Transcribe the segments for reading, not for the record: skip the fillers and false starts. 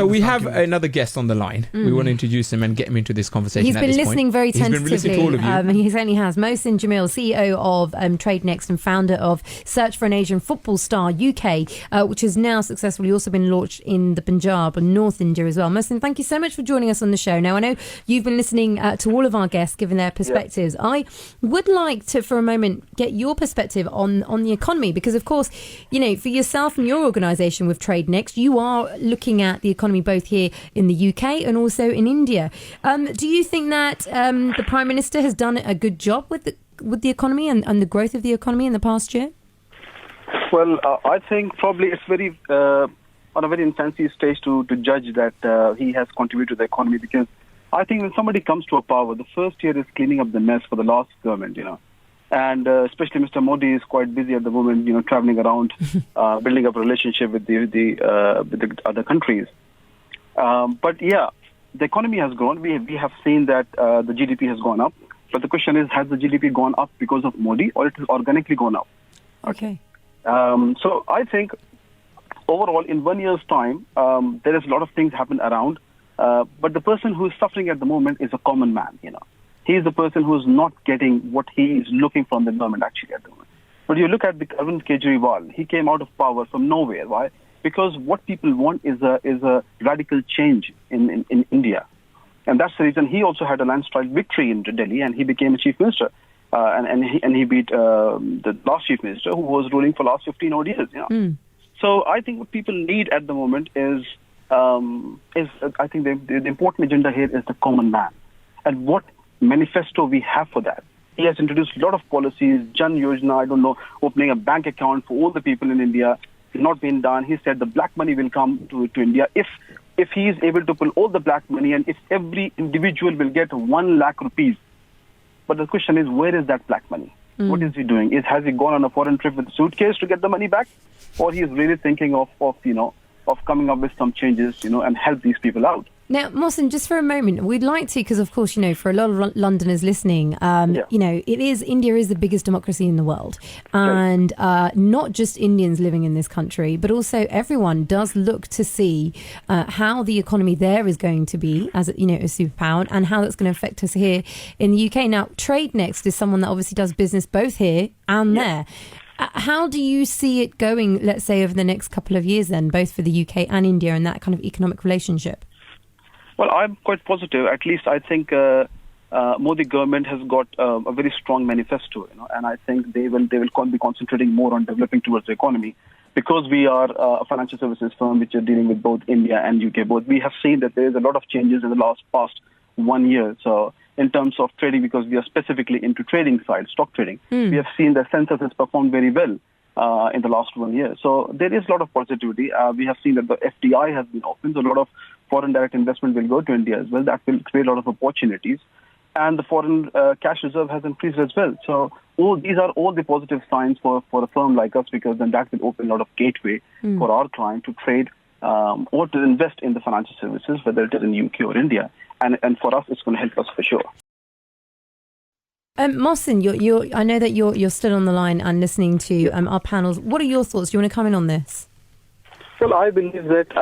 So we have another guest on the line. We want to introduce him and get him into this conversation. He's been listening very tentatively. He's been listening to all of you. He certainly has. Mohsin Jameel, CEO of TradeNext and founder of Search for an Asian Football Star UK, which has now successfully also been launched in the Punjab and North India as well. Mohsin, thank you so much for joining us on the show. Now, I know you've been listening to all of our guests, giving their perspectives. Yeah. I would like to, for a moment, get your perspective on the economy, because, of course, you know, for yourself and your organisation with TradeNext, you are looking at the economy both here in the UK and also in India. Do you think that the Prime Minister has done a good job with the economy and the growth of the economy in the past year? Well, I think probably it's very on a very infancy stage to judge that he has contributed to the economy, because I think when somebody comes to a power, the first year is cleaning up the mess for the last government, you know. And especially Mr. Modi is quite busy at the moment, you know, traveling around, building up a relationship with the other countries. But yeah, the economy has grown. We have seen that the GDP has gone up. But the question is, has the GDP gone up because of Modi, or it has organically gone up? Okay. So I think overall, in 1 year's time, there is a lot of things happen around. But the person who is suffering at the moment is a common man, you know. He is the person who is not getting what he is looking from the government actually at the moment. But you look at the Arvind Kejriwal, he came out of power from nowhere. Why? Because what people want is a radical change in India. And that's the reason he also had a landslide victory in Delhi, and he became a chief minister. And he beat the last chief minister, who was ruling for the last 15 odd years. You know? So I think what people need at the moment is I think the important agenda here is the common man. And what manifesto we have for that. He has introduced a lot of policies, Jan Yojana, I don't know, opening a bank account for all the people in India. It's not been done. He said the black money will come to India if he is able to pull all the black money, and if every individual will get 1 lakh rupees. But the question is, where is that black money? What is he doing? Has he gone on a foreign trip with a suitcase to get the money back? Or he is really thinking of coming up with some changes, you know, and help these people out? Now, Mohsin, just for a moment, we'd like to, because of course, you know, for a lot of Londoners listening, you know, India is the biggest democracy in the world. And not just Indians living in this country, but also everyone does look to see how the economy there is going to be as, you know, a superpower, and how that's going to affect us here in the UK. Now, TradeNext is someone that obviously does business both here and there. How do you see it going, let's say, over the next couple of years then, both for the UK and India, and that kind of economic relationship? Well, I'm quite positive. At least I think Modi government has got a very strong manifesto, you know, and I think they will be concentrating more on developing towards the economy, because we are a financial services firm which are dealing with both India and UK. Both we have seen that there is a lot of changes in the past 1 year. So in terms of trading, because we are specifically into trading side, stock trading, we have seen the census has performed very well in the last 1 year. So there is a lot of positivity. We have seen that the FDI has been opened, so a lot of foreign direct investment will go to India as well. That will create a lot of opportunities. And the foreign cash reserve has increased as well. So these are all the positive signs for a firm like us, because then that will open a lot of gateway for our client to trade or to invest in the financial services, whether it is in UK or India. And for us, it's going to help us for sure. Mohsin, I know that you're still on the line and listening to our panels. What are your thoughts? Do you want to come in on this? Well, I believe that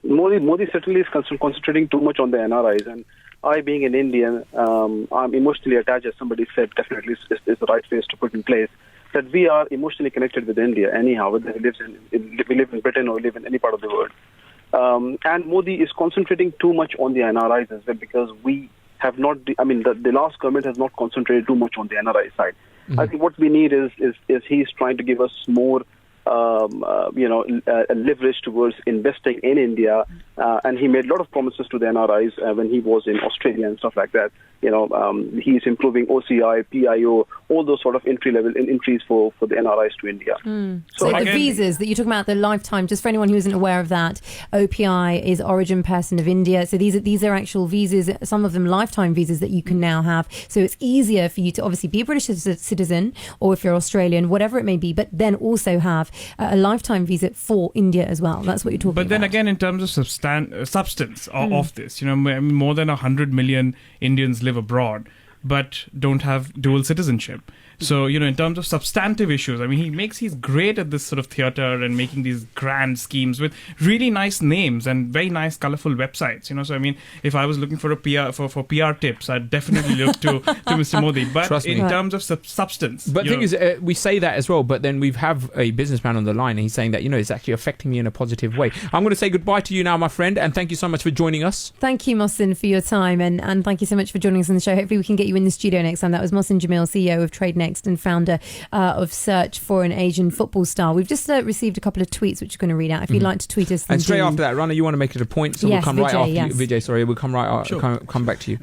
Modi certainly is concentrating too much on the NRIs, and I, being an Indian, I'm emotionally attached, as somebody said. Definitely is the right phrase to put in place. That we are emotionally connected with India, anyhow, whether we live in Britain or live in any part of the world. And Modi is concentrating too much on the NRIs as well, because we have not. The last government has not concentrated too much on the NRI side. I think what we need is he's trying to give us more leverage towards investing in India, and he made a lot of promises to the NRIs when he was in Australia and stuff like that. He's improving OCI, PIO, all those sort of entries for the NRIs to India. So the visas that you're talking about, the lifetime, just for anyone who isn't aware of that, OPI is Origin Person of India. So these are actual visas, some of them lifetime visas that you can now have. So it's easier for you to obviously be a British citizen, or if you're Australian, whatever it may be, but then also have a lifetime visa for India as well. That's what you're talking about. But then again, in terms of substance of this, more than 100 million Indians live abroad but don't have dual citizenship. So, in terms of substantive issues, I mean, he's great at this sort of theater and making these grand schemes with really nice names and very nice, colorful websites. So I mean, if I was looking for a PR for PR tips, I'd definitely look to Mr. Modi. But Trust me. in terms of substance, But the thing is, we say that as well, but then we have a businessman on the line and he's saying that, it's actually affecting me in a positive way. I'm going to say goodbye to you now, my friend, and thank you so much for joining us. Thank you, Mohsin, for your time, and thank you so much for joining us on the show. Hopefully we can get you in the studio next time. That was Mohsin Jameel, CEO of TradeNext and founder of Search for an Asian Football Star. We've just received a couple of tweets which we're going to read out. If you'd like to tweet us. And straight after that, Rana, you want to make it a point, so Yes, we'll come right Vijay, after yes. you. Vijay, sorry, we'll come right Sure. come back to you.